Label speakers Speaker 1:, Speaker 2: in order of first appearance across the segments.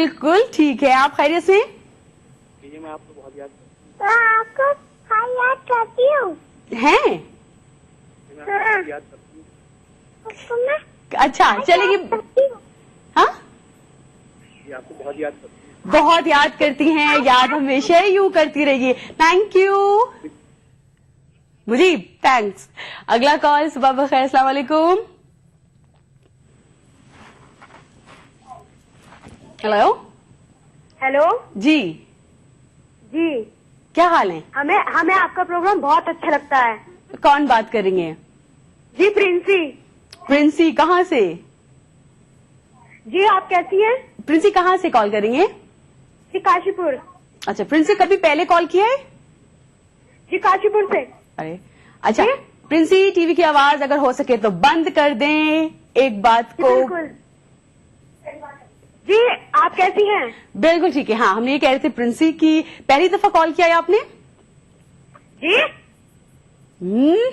Speaker 1: बिल्कुल ठीक है। आप खैरियत से?
Speaker 2: जी मैं आपको बहुत याद
Speaker 3: आपको याद करती हूँ।
Speaker 1: हैं?
Speaker 2: मैं आपको याद करती हूँ।
Speaker 3: उसको मैं
Speaker 1: अच्छा चलेगी।
Speaker 3: करती हूँ।
Speaker 1: हाँ,
Speaker 2: जी आपको बहुत याद करती हूँ।
Speaker 1: बहुत याद करती हैं। याद हमेशा ही यूं करती रहिए। Thank you Mujeeb, thanks. अगला कॉल। सुबह बखैर, अस्सलाम वालेकुम। हेलो
Speaker 3: हेलो
Speaker 1: जी,
Speaker 3: जी,
Speaker 1: क्या हाल है?
Speaker 3: हमें आपका प्रोग्राम बहुत अच्छा लगता है।
Speaker 1: कौन बात कर रही हैं?
Speaker 3: जी प्रिंसी।
Speaker 1: प्रिंसी, कहाँ से?
Speaker 3: जी आप कैसी हैं?
Speaker 1: प्रिंसी कहाँ से कॉल कर रही हैं?
Speaker 3: जी काशीपुर।
Speaker 1: अच्छा, प्रिंसी कभी पहले कॉल किया है?
Speaker 3: जी काशीपुर से।
Speaker 1: अरे अच्छा,
Speaker 3: जी?
Speaker 1: प्रिंसी टीवी की आवाज अगर हो सके तो बंद कर दें। एक बात
Speaker 3: जी
Speaker 1: को
Speaker 3: बिल्कुल। जी आप कैसी हैं?
Speaker 1: बिल्कुल ठीक है। हाँ, हम ये कह रहे थे प्रिंसी की पहली दफा कॉल किया है आपने?
Speaker 3: जी
Speaker 1: हम्म?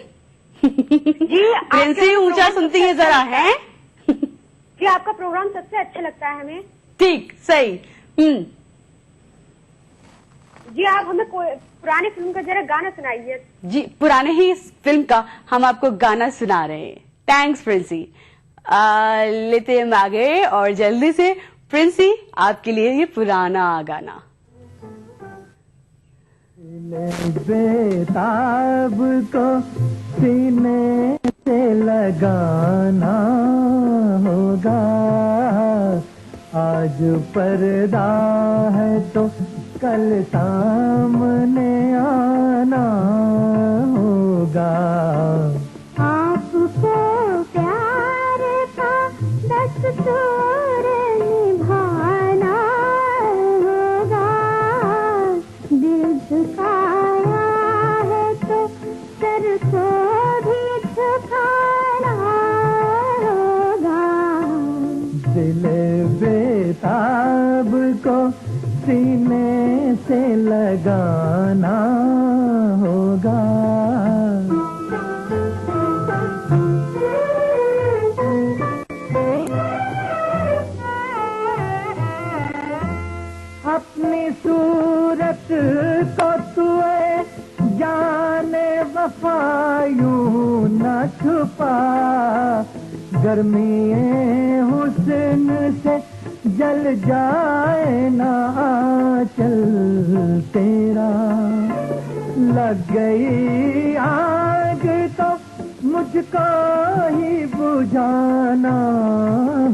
Speaker 3: जी आपके
Speaker 1: प्रिंसी ऊंचा
Speaker 3: प्रोग्राम
Speaker 1: सुनती
Speaker 3: सबसे
Speaker 1: है जरा,
Speaker 3: अच्छा
Speaker 1: है?
Speaker 3: जी आपका प्रोग्राम सबसे अच्छा लगता है हमें।
Speaker 1: ठीक, सही।
Speaker 3: जी आप हमें कोई पुरानी फिल्म का जरा गाना सुनाइए।
Speaker 1: जी, पुराने ही इस फिल्म का हम आपको गाना सुना रहे हैं। थैंक्स प्रिंसी। लेते हम आगे और जल्दी से। प्रिंसी, आपके लिए ये पुराना गाना।
Speaker 4: बेताब को सीने से लगाना होगा, आज पर्दा है तो कल सामने आना होगा।
Speaker 3: आपको प्यार का दस्तूर निभाना होगा, दिल झुकाया है तो सर को भी झुकाना होगा।
Speaker 4: दिल बेताब को सीने से लगाना होगा। अपनी सूरत को तुए जाने वफा यूं न छुपा, गर्मी हुस्न से जल जाए ना आंचल तेरा। लग गई आग तो मुझको ही बुझाना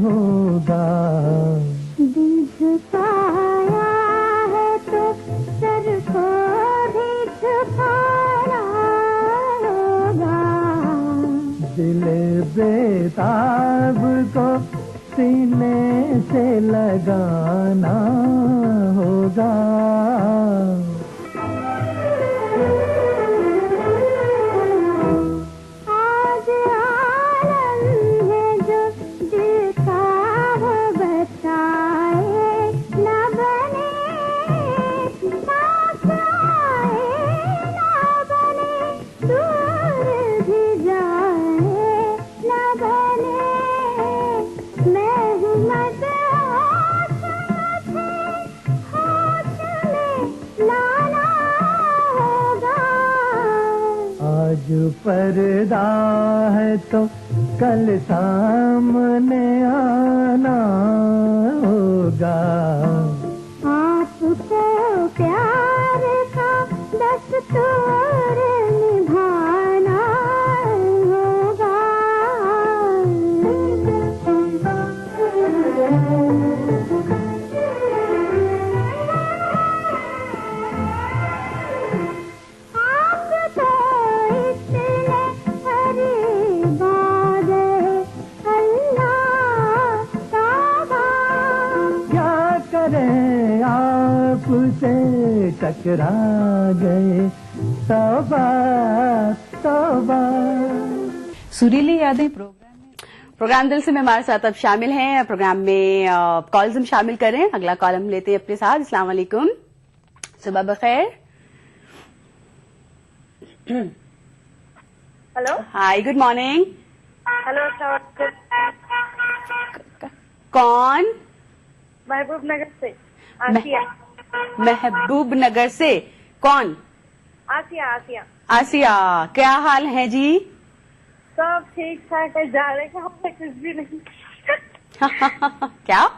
Speaker 4: होगा।
Speaker 3: दिल झुकाया है तो सर को भी झुकाना होगा।
Speaker 4: दिल बेताब को सीने से लगाना होगा।
Speaker 3: आज आलम है जो दिल का वो बताए, न बने पास आए, न बने दूर भी जाए, न बने मैं हूँ मदहोश, मुझे होश में लाना होगा।
Speaker 4: आज पर्दा है तो कल सामने आना होगा।
Speaker 3: आपको प्यार का दस्तूर निभाना होगा। आप तो इतने फरीबाद अल्लाह तौबा।
Speaker 4: क्या करें आपसे टकरा गए, तौबा तौबा।
Speaker 1: सुरीली यादें प्रोग्राम दिल से में हमारे साथ अब शामिल हैं। प्रोग्राम में कॉल्स हम शामिल कर रहे हैं। अगला कॉल हम लेते हैं अपने साथ। अस्सलाम वालेकुम, सुबह बखैर।
Speaker 3: Hello
Speaker 1: hi, good morning.
Speaker 3: Hello sir.
Speaker 1: कौन?
Speaker 3: महबूब नगर से आसिया।
Speaker 1: महबूब नगर से कौन?
Speaker 3: आसिया आसिया।
Speaker 1: आसिया, क्या हाल है जी?
Speaker 3: सब ठीक ठाक है, जाड़े का हमसे कुछ भी नहीं।
Speaker 1: क्या?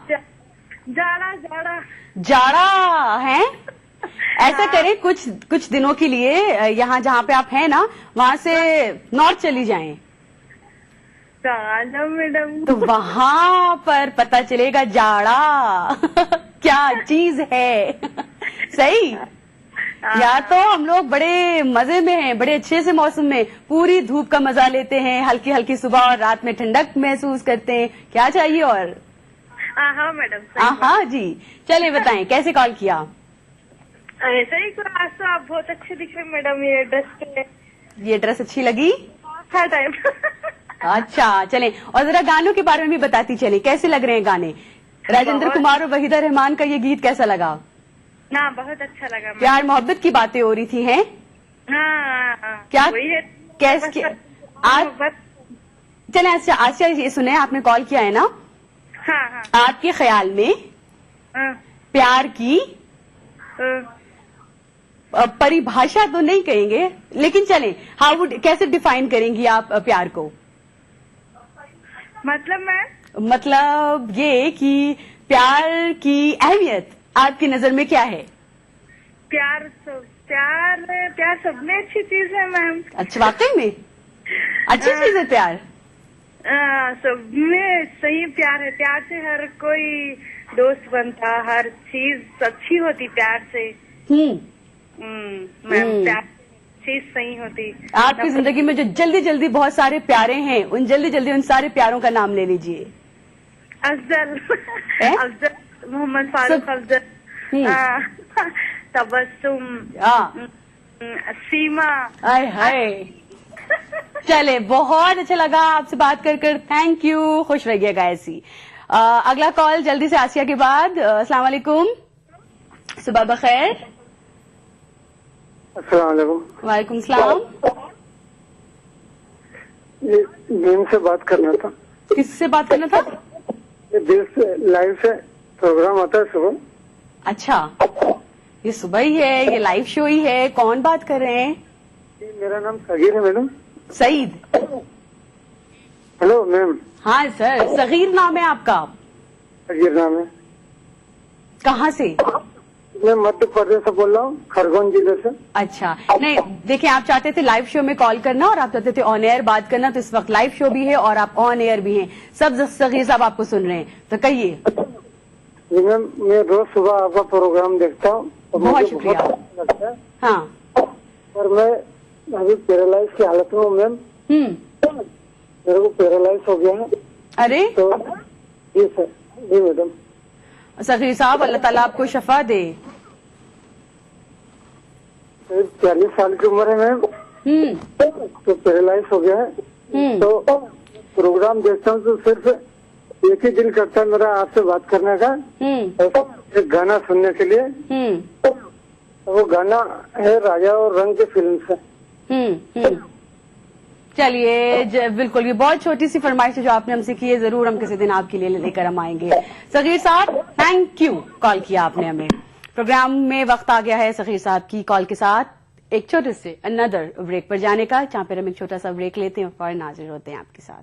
Speaker 3: जाड़ा जाड़ा
Speaker 1: जाड़ा है? ऐसा करें कुछ दिनों के लिए यहाँ जहाँ पे आप हैं ना, वहाँ से नॉर्थ चली जाएं,
Speaker 3: मैडम।
Speaker 1: तो वहाँ पर पता चलेगा जाड़ा क्या चीज है। सही। या तो हम लोग बड़े मजे में हैं, बड़े अच्छे से मौसम में पूरी धूप का मजा लेते हैं, हल्की हल्की सुबह और रात में ठंडक महसूस करते हैं। क्या चाहिए और?
Speaker 3: हाँ मैडम।
Speaker 1: हाँ जी, चलिए बताएं कैसे कॉल किया?
Speaker 3: ऐसा ही कुछ। आज तो आप बहुत अच्छे दिख रहे मैडम, ये ड्रेस पे।
Speaker 1: ये ड्रेस अच्छी लगी?
Speaker 3: हर टाइम।
Speaker 1: अच्छा, चलें और जरा गानों के बारे में भी बताती चलें, कैसे लग रहे हैं गाने? राजेंद्र कुमार और वहीदा रहमान का ये गीत कैसा लगा?
Speaker 3: ना बहुत अच्छा लगा।
Speaker 1: प्यार मोहब्बत की बातें हो रही थी हैं?
Speaker 3: हाँ।
Speaker 1: क्या
Speaker 3: वही है।
Speaker 1: कैसे आज? चलें अच्छा, आसिया ये सुने, आपने कॉल किया है ना?
Speaker 3: हाँ।
Speaker 1: आपके ख्याल में प्यार की परिभाषा तो नहीं कहेंगे, लेकिन चलें, हाउ वुड, कैसे डिफाइन करेंगी आप प्यार को? मतलब ये कि प्यार की अहमियत आपकी नजर में क्या है?
Speaker 3: प्यार सब में अच्छी चीज है मैम।
Speaker 1: अच्छा, वाकई में अच्छी चीज है प्यार?
Speaker 3: सब में सही प्यार है। प्यार से हर कोई दोस्त बनता, हर चीज अच्छी होती प्यार से। मैम प्यार चीज सही होती।
Speaker 1: आपकी जिंदगी में जो जल्दी जल्दी बहुत सारे प्यारे हैं, उन जल्दी उन सारे प्यारों का नाम ले लीजिए।
Speaker 3: अफजल, मोहम्मद फारूक अफजल, तबस्सुम, सीमा।
Speaker 1: हाय चले, बहुत अच्छा लगा आपसे बात कर। थैंक यू, खुश रहिएगा ऐसी। अगला कॉल जल्दी से आसिया के बाद। अस्सलाम वालेकुम, सुबह बखैर।
Speaker 2: अस्सलाम वालेकुम।
Speaker 1: वालेकुम सलाम।
Speaker 2: ये नीम से बात करना था।
Speaker 1: किससे बात करना था?
Speaker 2: ये देश से लाइव से प्रोग्राम आता है सुबह।
Speaker 1: अच्छा, ये सुबह ही है, ये लाइव शो ही है। कौन बात कर रहे हैं?
Speaker 2: मेरा नाम सगीर है मैडम।
Speaker 1: सईद।
Speaker 2: Hello ma'am.
Speaker 1: हाँ सर, सगीर नाम है आपका?
Speaker 2: सगीर नाम है।
Speaker 1: कहाँ से?
Speaker 2: मैं मध्य प्रदेश से बोल रहा हूँ, खरगोन जिले से।
Speaker 1: अच्छा, नहीं देखिए, आप चाहते थे लाइव शो में कॉल करना और आप चाहते थे ऑन एयर बात करना, तो इस वक्त लाइव शो भी है और आप ऑन एयर भी हैं। सब सगीर साहब आपको सुन रहे हैं, तो कहिए।
Speaker 2: जी मैम, मैं रोज सुबह आपका प्रोग्राम देखता हूँ।
Speaker 1: बहुत शुक्रिया।
Speaker 2: अच्छा लगता है।
Speaker 1: हाँ।
Speaker 2: और मैं अभी पैरालाइज की हालत में हूँ मैम। मेरे को पैरालाइज हो गया है।
Speaker 1: अरे
Speaker 2: तो जी सर। जी मैडम।
Speaker 1: सगीर साहब, अल्लाह ताला आपको शफा दे।
Speaker 2: 40 साल की उम्र है मैम। तो पैरालाइज हो गया है। तो प्रोग्राम देखता हूँ तो सिर्फ एक ही दिल करता है मेरा आपसे बात करने का, एक गाना सुनने के लिए। वो गाना है राजा और रंग के फिल्म से।
Speaker 1: चलिए, बिल्कुल, ये बहुत छोटी सी फरमाइश है जो आपने हमसे की है, जरूर हम किसी दिन आपके लिए लेकर हम आएंगे। सगीर साहब, थैंक यू, कॉल किया आपने हमें। प्रोग्राम में वक्त आ गया है सगीर साहब की कॉल के साथ एक छोटे से अनदर ब्रेक पर जाने का, जहां पर हम एक छोटा सा ब्रेक लेते हैं और फौरन हाजिर होते हैं आपके साथ।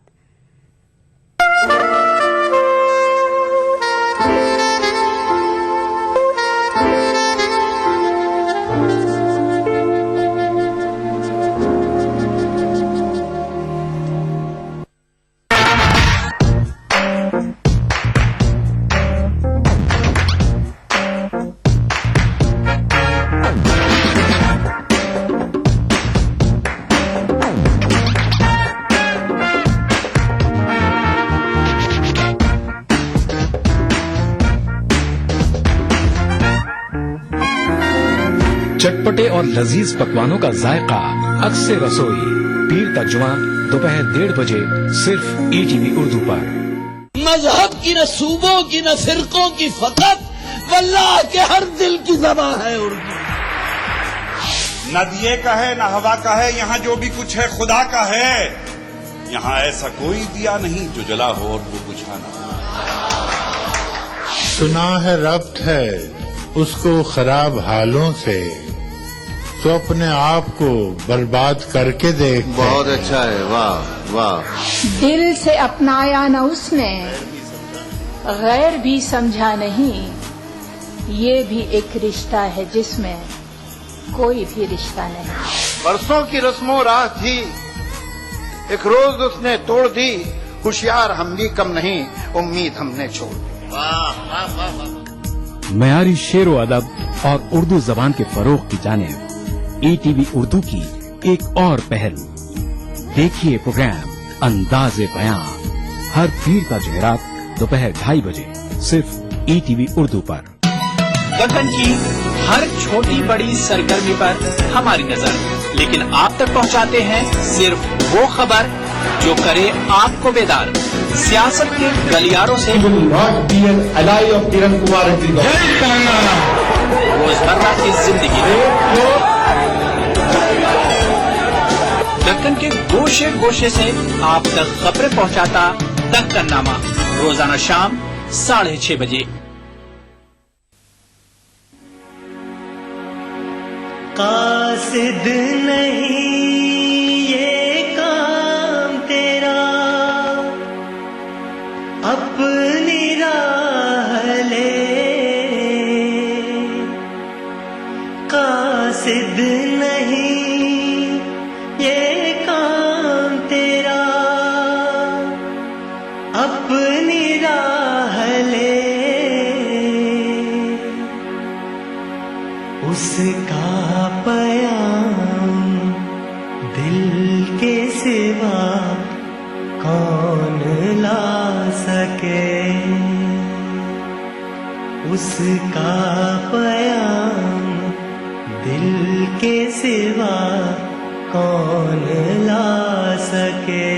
Speaker 5: चटपटे और लजीज पकवानों का जायका, अक्से रसोई, पीर का जुमा, दोपहर 1:30 बजे, सिर्फ ईटीवी उर्दू पर।
Speaker 6: मजहब की न सूबों की न फिरकों की फकत वल्लाह के हर दिल की ज़बान है उर्दू।
Speaker 7: न दिए का है न हवा का है, यहाँ जो भी कुछ है खुदा का है। यहाँ ऐसा कोई दिया नहीं जो जला हो और वो बुझा ना हो।
Speaker 8: सुना है रब्त है उसको खराब हालों से, तो अपने आप को बर्बाद करके देख।
Speaker 9: बहुत अच्छा है, वाह वाह।
Speaker 10: दिल से अपनाया न उसने, गैर भी समझा नहीं, ये भी एक रिश्ता है जिसमें कोई भी रिश्ता नहीं।
Speaker 9: बरसों की रस्मों राह थी, एक रोज उसने तोड़ दी, होशियार हम भी कम नहीं, उम्मीद हमने छोड़ दी। वाह वाह वाह वाह।
Speaker 5: मयारी शेरो अदब और उर्दू जबान के फरोग की जानिब ETV उर्दू की एक और पहल। देखिए प्रोग्राम अंदाज़े बयां हर पीर का जुमेरात दोपहर 2:30 बजे सिर्फ ETV उर्दू पर।
Speaker 11: दक्कन की हर छोटी बड़ी सरगर्मी पर हमारी नजर, लेकिन आप तक पहुंचाते हैं सिर्फ वो खबर जो करे आपको बेदार। सियासत के गलियारों से रोजमर्रा की जिंदगी, दक्कन के गोशे गोशे से आप तक खबरें पहुंचाता दक्कननामा, रोजाना शाम 6:30 बजे।
Speaker 4: कासिद नहीं ये काम तेरा, अपनी राह ले। कासिद नहीं ये काम तेरा, अपनी राह ले। उसका पयाम दिल के सिवा कौन ला सके। उसका पयाम दिल के सिवा कौन ला सके।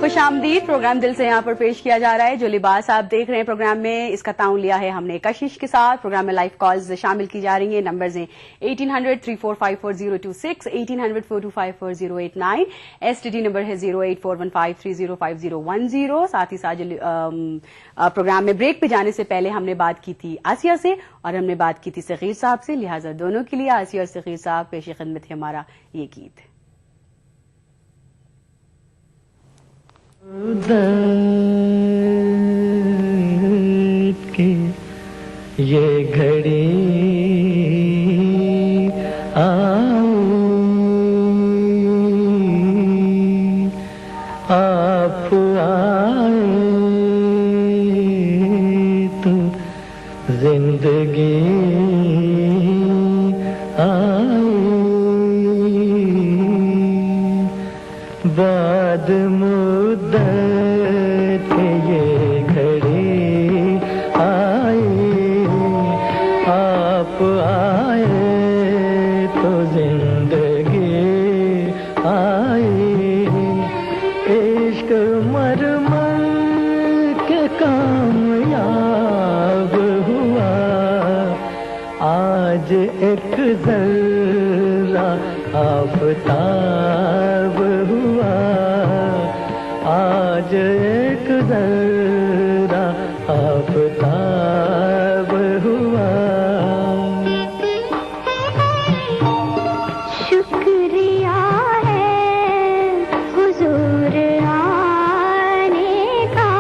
Speaker 1: खुशामदीद। प्रोग्राम दिल से यहाँ पर पेश किया जा रहा है। जो लिबास आप देख रहे हैं प्रोग्राम में, इसका ताउन लिया है हमने कशिश के साथ। प्रोग्राम में लाइव कॉल्स शामिल की जा रही हैं। नंबर्स हैं 1800-3454-026, 1800-425-4089। STD नंबर है 08415305010। साथ ही साथ प्रोग्राम में ब्रेक पे जाने से पहले हमने बात की थी आसिया से और हमने बात की थी सगीर साहब से, लिहाजा दोनों के लिए आसिया और सगीर साहब पेश खिदमत है हमारा ये गीत।
Speaker 4: दर्द की ये घड़ी आप आए तो जिंदगी आई। बाद मुद्दत ये घड़ी आई, आप आए तो जिंदगी आई। इश्क मरमर के कामयाब हुआ, आज एक जर्रा आफताब हुआ। आज एक जर्रा आफताब हुआ।
Speaker 12: शुक्रिया है हुजूर आने का,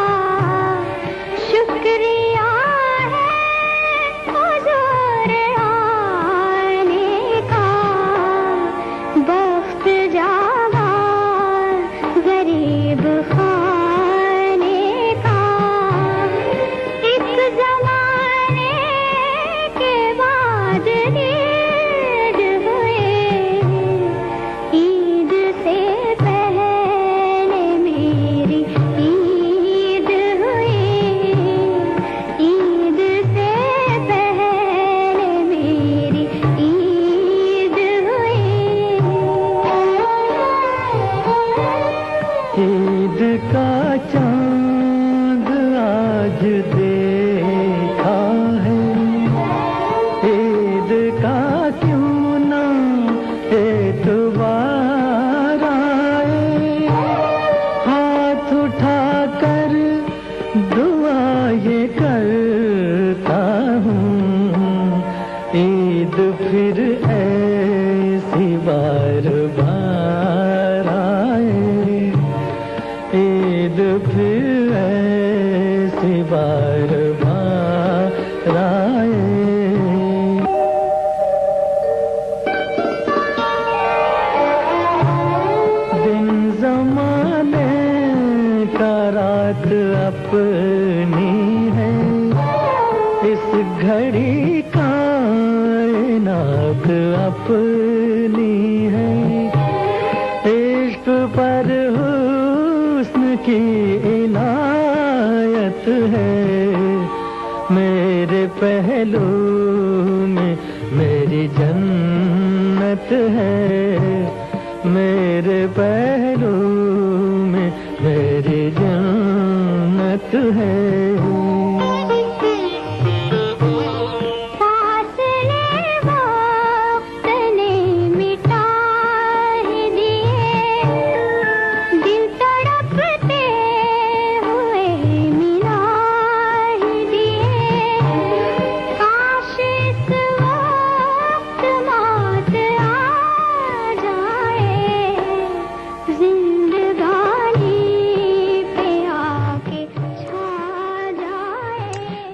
Speaker 12: शुक्रिया है हुजूर आने का। बख्त जावा गरीब खाने का,
Speaker 4: इस घड़ी कायनात अपनी है, इश्क पर हुस्न की इनायत है, मेरे पहलू में मेरी जन्नत है, मेरे पहलू में मेरी जन्नत है।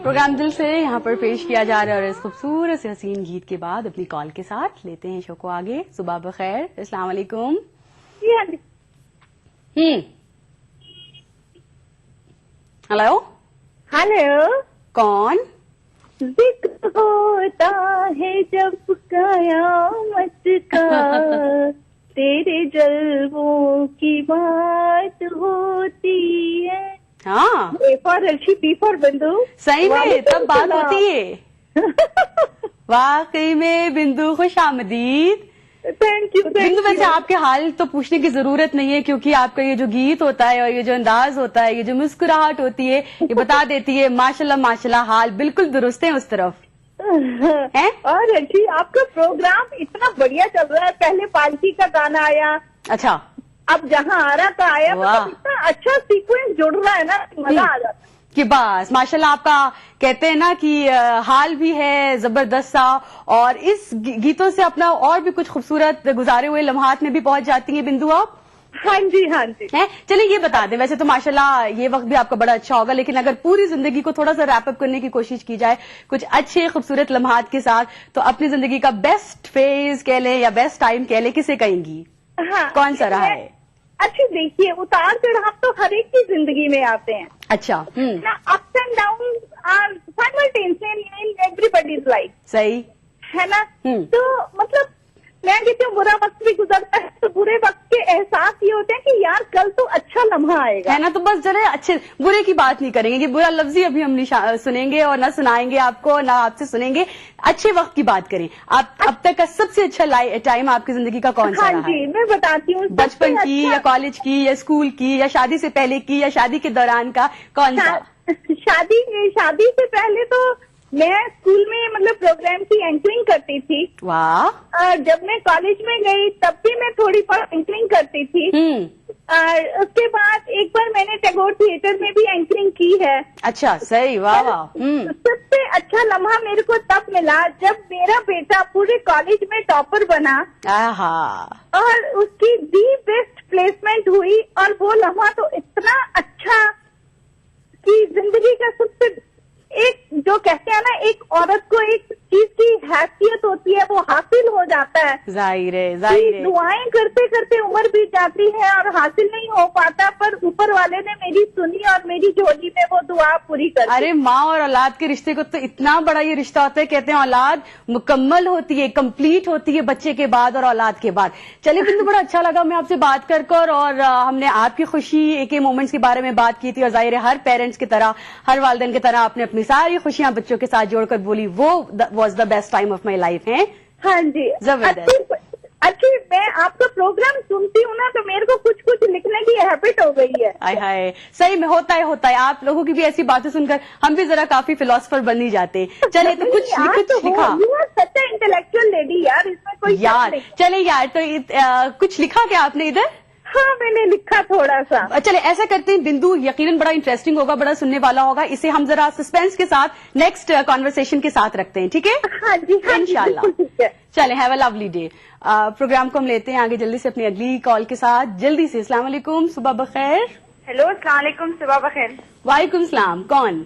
Speaker 1: प्रोग्राम दिल से यहाँ पर पेश किया जा रहा है और इस खूबसूरत से हसीन गीत के बाद अपनी कॉल के साथ लेते हैं शो को आगे। सुबह बखैर, अस्सलाम वालेकुम। हेलो
Speaker 3: हेलो,
Speaker 1: कौन?
Speaker 3: जिक्र होता है जब कयामत का, तेरे जलवों की बात होती है।
Speaker 1: हाँ,
Speaker 3: A for Arshi, B for Bindu.
Speaker 1: सही में तब बात होती है। वाकई में बिंदु, खुश आमदीद।
Speaker 3: Thank you.
Speaker 1: बिंदु, वैसे आपके हाल तो पूछने की जरूरत नहीं है, क्योंकि आपका ये जो गीत होता है और ये जो अंदाज होता है, ये जो मुस्कुराहट होती है, ये बता देती है माशाल्लाह माशाल्लाह हाल बिल्कुल दुरुस्त है उस तरफ है।
Speaker 3: और अर्शी, आपका प्रोग्राम इतना बढ़िया चल रहा है। पहले पालकी का गाना आया,
Speaker 1: अच्छा,
Speaker 3: अब जहाँ आ रहा का आया, मतलब इतना अच्छा सीक्वेंस जुड़ रहा है ना, मजा आ जाता है
Speaker 1: कि बस माशाल्लाह। आपका कहते हैं ना कि हाल भी है जबरदस्त सा, और इस गीतों से अपना और भी कुछ खूबसूरत गुजारे हुए लम्हात में भी पहुंच जाती हैं बिंदु आप।
Speaker 3: हाँ जी, हाँ जी।
Speaker 1: है, चलिए ये बता दें, वैसे तो माशाल्लाह ये वक्त भी आपका बड़ा अच्छा होगा, लेकिन अगर पूरी जिंदगी को थोड़ा सा रैप अप करने की कोशिश की जाए कुछ अच्छे खूबसूरत लम्हात के साथ, तो अपनी जिंदगी का बेस्ट फेज कह लें या बेस्ट टाइम कह लें, किसे कहेंगी?
Speaker 3: हाँ,
Speaker 1: कौन सा रहा है?
Speaker 3: अच्छा देखिए, उतार चढ़ाव तो हर एक की जिंदगी में आते हैं।
Speaker 1: अच्छा,
Speaker 3: ना, ups and down are simultaneously in everybody's life.
Speaker 1: सही
Speaker 3: है ना। तो मतलब मैं कहती हूँ बुरा वक्त भी गुजरता है, तो बुरे वक्त के एहसास ये होते हैं कि यार कल तो अच्छा लम्हा आएगा,
Speaker 1: है ना। तो बस जरा अच्छे बुरे की बात नहीं करेंगे, ये बुरा लफ्ज ही अभी हम नहीं सुनेंगे और ना सुनाएंगे आपको, ना आपसे सुनेंगे। अच्छे वक्त की बात करें। आप अब तक का सबसे अच्छा टाइम आपकी जिंदगी का कौन सा
Speaker 3: हाँ
Speaker 1: रहा
Speaker 3: जी,
Speaker 1: है?
Speaker 3: मैं बताती हूँ।
Speaker 1: बचपन की या कॉलेज की या स्कूल की या शादी से पहले की या शादी के दौरान का, कौन सा?
Speaker 3: शादी से पहले तो मैं स्कूल में मतलब प्रोग्राम की एंकरिंग करती थी।
Speaker 1: वाह।
Speaker 3: जब मैं कॉलेज में गई तब भी मैं थोड़ी बहुत एंकरिंग करती थी। उसके बाद एक बार मैंने टैगोर थिएटर में भी एंकरिंग की है।
Speaker 1: अच्छा, सही, वाह वाह।
Speaker 3: सबसे अच्छा लम्हा मेरे को तब मिला जब मेरा बेटा पूरे कॉलेज में टॉपर बना।
Speaker 1: आहा।
Speaker 3: और उसकी दी बेस्ट प्लेसमेंट हुई, और वो लम्हा तो इतना अच्छा कि जिंदगी का सबसे, एक जो कहते हैं ना, एक औरत को एक चीज की हैसियत होती है, वो हासिल हो जाता है।
Speaker 1: जाहिर है, जाहिर है।
Speaker 3: दुआएं करते करते उम्र बीत जाती है और हासिल नहीं हो पाता, पर ऊपर वाले ने मेरी सुनी और मेरी झोली में वो दुआ पूरी कर दी।
Speaker 1: अरे माँ और औलाद के रिश्ते को तो इतना बड़ा ये रिश्ता होता है, कहते हैं औलाद मुकम्मल होती है, कंप्लीट होती है बच्चे के बाद और औलाद के बाद। चलिए बिंदु, बड़ा अच्छा लगा मैं आपसे बात कर और हमने आपकी खुशी एक मोमेंट्स के बारे में बात की थी, और जाहिर है हर पेरेंट्स की तरह, हर वालिदैन की तरह आपने अपनी सारी खुशियां बच्चों के साथ जोड़कर बोली, वो was the best time of my life है।
Speaker 3: हाँ जी,
Speaker 1: जबरदस्त।
Speaker 3: अच्छी, मैं आपका प्रोग्राम सुनती हूँ ना, तो मेरे को कुछ कुछ लिखने की हैबिट हो गई है।
Speaker 1: आय हाय, सही में होता है। आप लोगों की भी ऐसी बातें सुनकर हम भी जरा काफी फिलोसफर बन ही जाते हैं। चलिए तो कुछ लिखा।
Speaker 3: सच इंटेलेक्चुअल लेडी यार, इसमें कोई
Speaker 1: यार। चले यार, तो कुछ लिखा क्या आपने इधर?
Speaker 3: हाँ, मैंने लिखा थोड़ा सा।
Speaker 1: चले ऐसा करते हैं बिंदु, यकीनन बड़ा इंटरेस्टिंग होगा, बड़ा सुनने वाला होगा, इसे हम जरा सस्पेंस के साथ नेक्स्ट कॉन्वर्सेशन के साथ रखते हैं, ठीक है?
Speaker 3: हाँ जी, हाँ,
Speaker 1: इंशाल्लाह। चले, have a lovely day. Programme को हम लेते हैं आगे जल्दी से अपनी अगली कॉल के साथ, जल्दी से। अस्सलाम वालेकुम, सुबह बखैर।
Speaker 3: हेलो, अस्सलाम वालेकुम, सुबह बखैर।
Speaker 1: वालेकुम सलाम, कौन?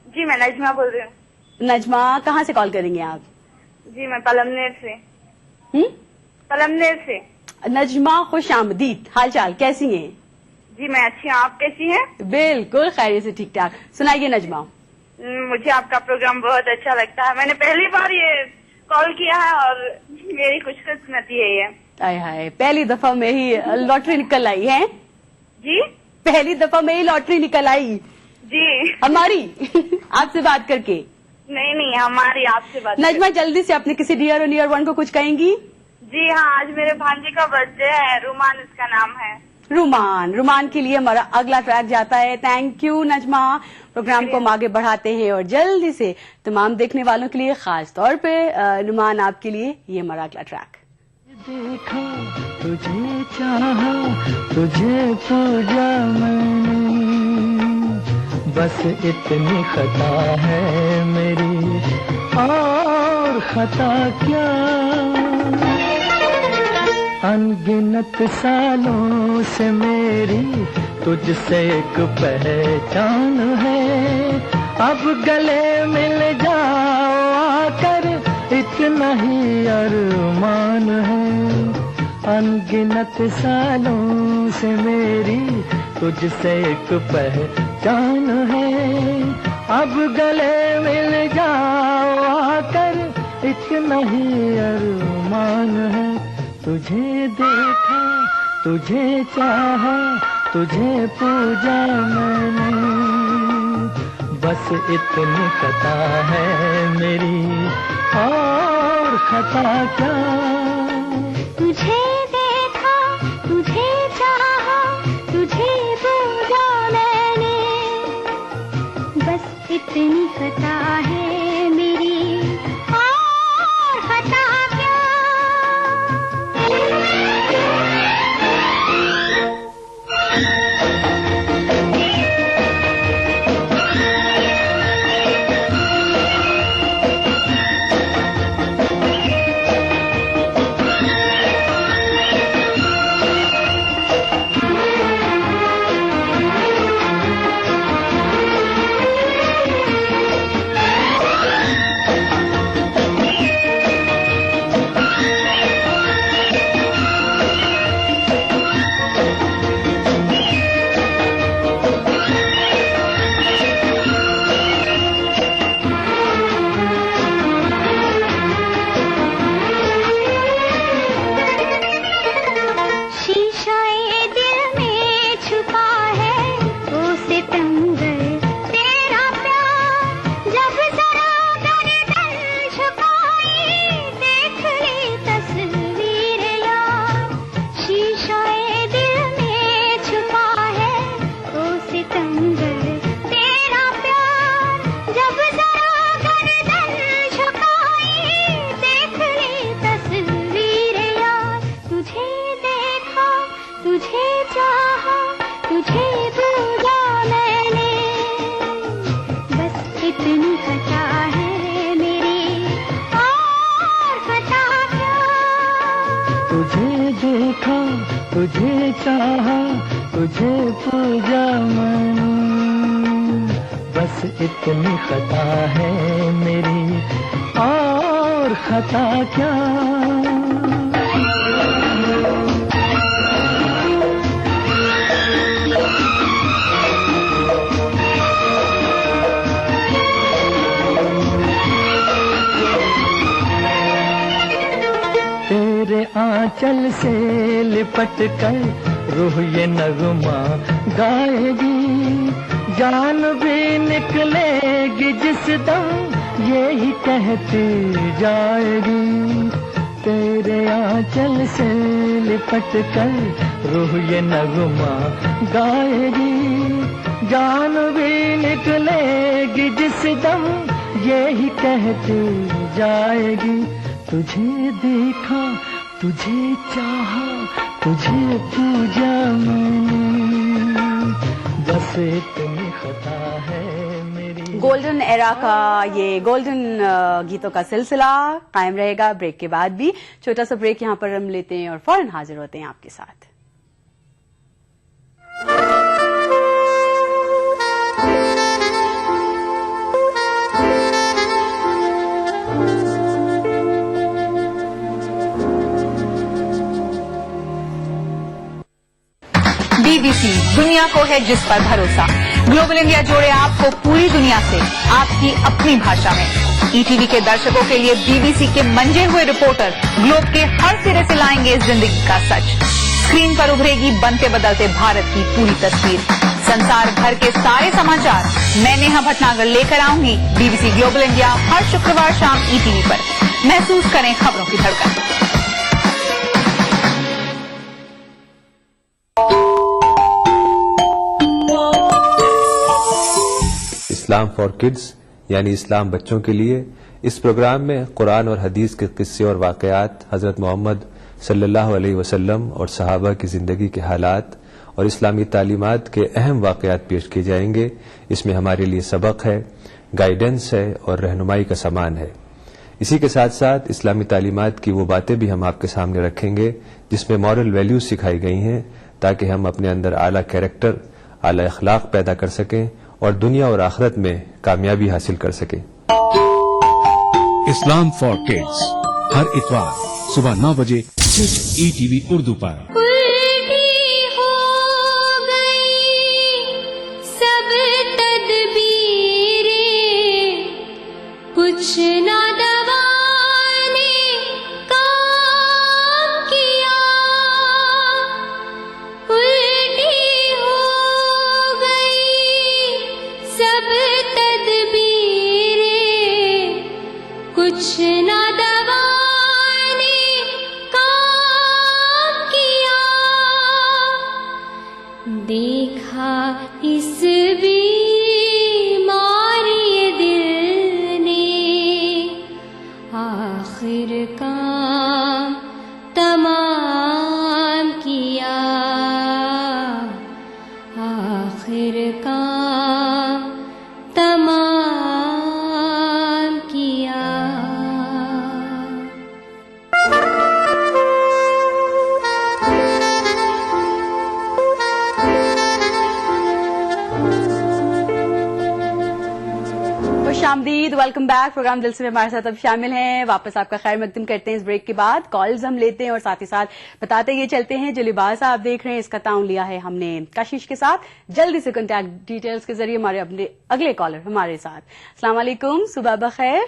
Speaker 3: जी, मैं नजमा बोल रही हूँ।
Speaker 1: नजमा, कहाँ से कॉल करेंगे आप?
Speaker 3: जी, मैं पलमनेर से। पलमनेर से।
Speaker 1: नजमा, खुश आमदीद। हाल चाल कैसी हैं?
Speaker 3: जी, मैं अच्छी हूँ, आप कैसी हैं?
Speaker 1: बिल्कुल खैरियत से, ठीक ठाक। सुनाइए नजमा।
Speaker 3: मुझे आपका प्रोग्राम बहुत अच्छा लगता है। मैंने पहली बार ये कॉल किया है और मेरी खुशकिस्मती है ये।
Speaker 1: आय हाय, पहली दफा में ही लॉटरी निकल आई है
Speaker 3: जी,
Speaker 1: पहली दफा में ही लॉटरी निकल आई
Speaker 3: जी।
Speaker 1: हमारी आपसे बात करके।
Speaker 3: नहीं, हमारी आपसे बात।
Speaker 1: नजमा, जल्दी से अपने किसी डियर और नियर वन को कुछ कहेंगी?
Speaker 3: जी हाँ, आज मेरे भांजे का बर्थडे है, रुमान इसका नाम है।
Speaker 1: रुमान के लिए हमारा अगला ट्रैक जाता है। Thank you Najma. प्रोग्राम को हम आगे बढ़ाते हैं और जल्दी से तमाम देखने वालों के लिए, खास तौर पे रुमान आपके लिए ये हमारा अगला ट्रैक।
Speaker 4: देखा तुझे चाहा तुझे पूजा मैंने, बस इतनी खता है मेरी और खता क्या। अनगिनत सालों से मेरी तुझसे एक पहचान है, अब गले मिल जाओ आकर इतना ही अरमान है। अनगिनत सालों से मेरी तुझसे एक पहचान है, अब गले मिल जाओ आकर इतना ही अरमान है। तुझे देखा तुझे चाहा तुझे पूजा मैंने, बस इतनी खता है मेरी और खता क्या।
Speaker 12: तुझे देखा तुझे चाहा तुझे पूजा मैंने, बस इतनी खता है मेरी और खता क्या।
Speaker 4: तुझे चाहा तुझे पूजा मैंने, बस इतनी खता है मेरी और खता क्या। तेरे आंचल से लिपट कर रूह ये नगमा गाएगी, जान भी निकलेगी जिस दम यही कहती जाएगी। तेरे आंचल से लिपट कर रूह ये नगमा गाएगी, जान भी निकलेगी जिस दम यही कहती जाएगी। तुझे देखा तुझे चाहा तुझे पूजा मैंने, बस इतनी खता है मेरी।
Speaker 1: गोल्डन एरा का ये गोल्डन गीतों का सिलसिला कायम रहेगा ब्रेक के बाद भी। छोटा सा ब्रेक यहाँ पर हम लेते हैं और फौरन हाजिर होते हैं आपके साथ।
Speaker 13: BBC
Speaker 10: दुनिया को है जिस पर भरोसा। ग्लोबल इंडिया जोड़े आपको पूरी दुनिया से आपकी अपनी भाषा में। ईटीवी के दर्शकों के लिए बीबीसी के मंजे हुए रिपोर्टर ग्लोब के हर सिरे से लाएंगे जिंदगी का सच। स्क्रीन पर उभरेगी बनते बदलते भारत की पूरी तस्वीर। संसार भर के सारे समाचार मैं नेहा भटनागर लेकर आऊंगी बीबीसी ग्लोबल इंडिया हर शुक्रवार शाम ईटीवी पर। महसूस करें खबरों की धड़कन।
Speaker 13: इस्लाम फॉर किड्स यानी इस्लाम बच्चों के लिए, इस प्रोग्राम में कुरान और हदीस के किस्से और वाकयात, हजरत मोहम्मद सल्लल्लाहु अलैहि वसल्लम और सहाबा की जिंदगी के हालात और इस्लामी तालीमात के अहम वाकयात पेश किए जाएंगे। इसमें हमारे लिए सबक है, गाइडेंस है और रहनुमाई का सामान है। इसी के साथ साथ इस्लामी तालीमात की वो बातें भी हम आपके सामने रखेंगे जिसमें मॉरल वैल्यूज सिखाई गई हैं, ताकि हम अपने अंदर आला कैरेक्टर, आला अखलाक पैदा कर सकें और दुनिया और आखिरत में कामयाबी हासिल कर सकें।
Speaker 5: इस्लाम फॉर किड्स हर इतवार सुबह 9 बजे सिर्फ ईटीवी उर्दू पर।
Speaker 12: सब तदबीरें कुछ ना दवा ने काम किया, उल्टी हो गई सब तदबीरें कुछ ना दवा ने काम किया। देखा इस बीमारी दिल ने आखिर काम तमाम किया, आखिर काम तमाम किया।
Speaker 1: खुशामदीद, वेलकम बैक। प्रोग्राम दिल से में हमारे साथ अब शामिल हैं। वापस आपका खैर मकदम करते हैं इस ब्रेक के बाद। कॉल्स हम लेते हैं और साथ ही साथ बताते ये चलते हैं जो लिबास आप देख रहे हैं इसका ताउन लिया है हमने कशिश के साथ। जल्दी से कॉन्टैक्ट डिटेल्स के जरिए हमारे अपने अगले कॉलर हमारे साथ। अस्सलाम वालेकुम, सुबह बखैर।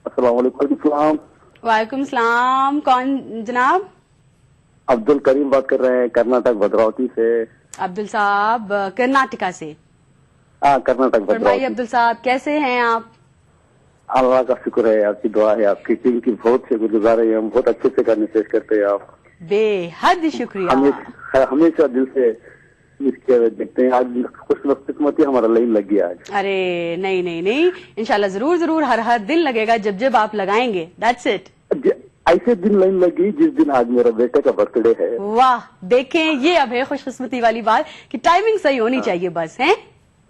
Speaker 2: अस्सलाम वालेकुम।
Speaker 1: वालेकुम सलाम। कौन जनाब?
Speaker 2: अब्दुल करीम बात कर रहे हैं, कर्नाटक भद्रावती से।
Speaker 1: अब्दुल साहब कर्नाटका से।
Speaker 2: हाँ, कर्नाटक
Speaker 1: फरमाइए
Speaker 2: भद्रावती।
Speaker 1: अब्दुल साहब, कैसे हैं आप?
Speaker 2: अल्लाह का शुक्र है, आपकी दुआ है, आपकी टीम की बहुत शुक्रगुजार है। हम बहुत अच्छे से करने पेश करते हैं आप।
Speaker 1: बेहद शुक्रिया।
Speaker 2: हमेशा दिल से देखते हैं। आज खुशकिस्मती हमारा लाइन लग गया आज।
Speaker 1: अरे नहीं नहीं नहीं, इंशाल्लाह जरूर जरूर हर दिन लगेगा जब जब आप लगाएंगे। That's it.
Speaker 2: ऐसे दिन लाइन लगी जिस दिन आज मेरा बेटे का बर्थडे है।
Speaker 1: वाह, देखें ये अब है खुशकिस्मती वाली बात कि टाइमिंग सही होनी चाहिए बस, है?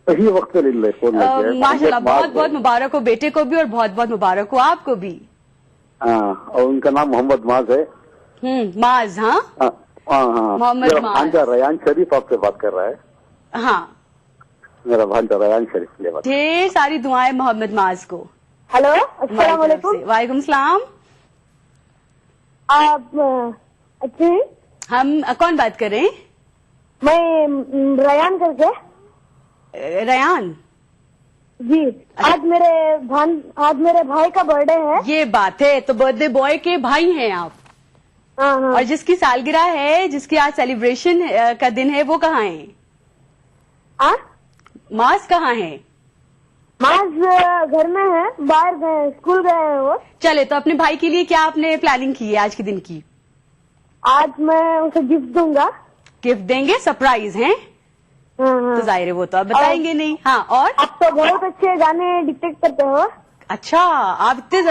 Speaker 2: सही वक्त पे फोन लग गया।
Speaker 1: माशाल्लाह, बहुत बहुत मुबारक हो बेटे को भी और बहुत बहुत मुबारक हो आपको भी।
Speaker 2: हाँ, और उनका नाम मोहम्मद माज है।
Speaker 1: माज। हाँ
Speaker 2: हाँ,
Speaker 1: मोहम्मद
Speaker 2: मेरा
Speaker 1: माज।
Speaker 2: भांजा रयान शरीफ आपसे बात कर रहा है।
Speaker 1: हाँ,
Speaker 2: मेरा भांजा रयान शरीफ से बात।
Speaker 1: ढेर सारी दुआएं मोहम्मद माज को।
Speaker 3: हेलो, अस्सलाम वालेकुम।
Speaker 1: वालेकुम सलाम।
Speaker 3: आप अच्छे हैं?
Speaker 1: हम कौन बात कर रहे हैं?
Speaker 3: मैं रयान करके।
Speaker 1: रयान
Speaker 3: जी। आज मेरे भाई का बर्थडे है।
Speaker 1: ये बात है, तो बर्थडे बॉय के भाई हैं आप।
Speaker 3: हाँ हाँ।
Speaker 1: और जिसकी सालगिरह है, जिसकी आज सेलिब्रेशन का दिन है, वो कहाँ है? माज कहाँ है?
Speaker 3: माज घर में है, बाहर गए, स्कूल गए हैं वो।
Speaker 1: चले, तो अपने भाई के लिए क्या आपने प्लानिंग की है आज के दिन की?
Speaker 3: आज मैं उसे गिफ्ट दूंगा।
Speaker 1: गिफ्ट देंगे? सरप्राइज है? तो जाहिर है वो तो आप बताएंगे नहीं। हाँ, और
Speaker 3: आप तो बहुत अच्छे गाने डिक्टेट करते हो।
Speaker 1: अच्छा, आप इतने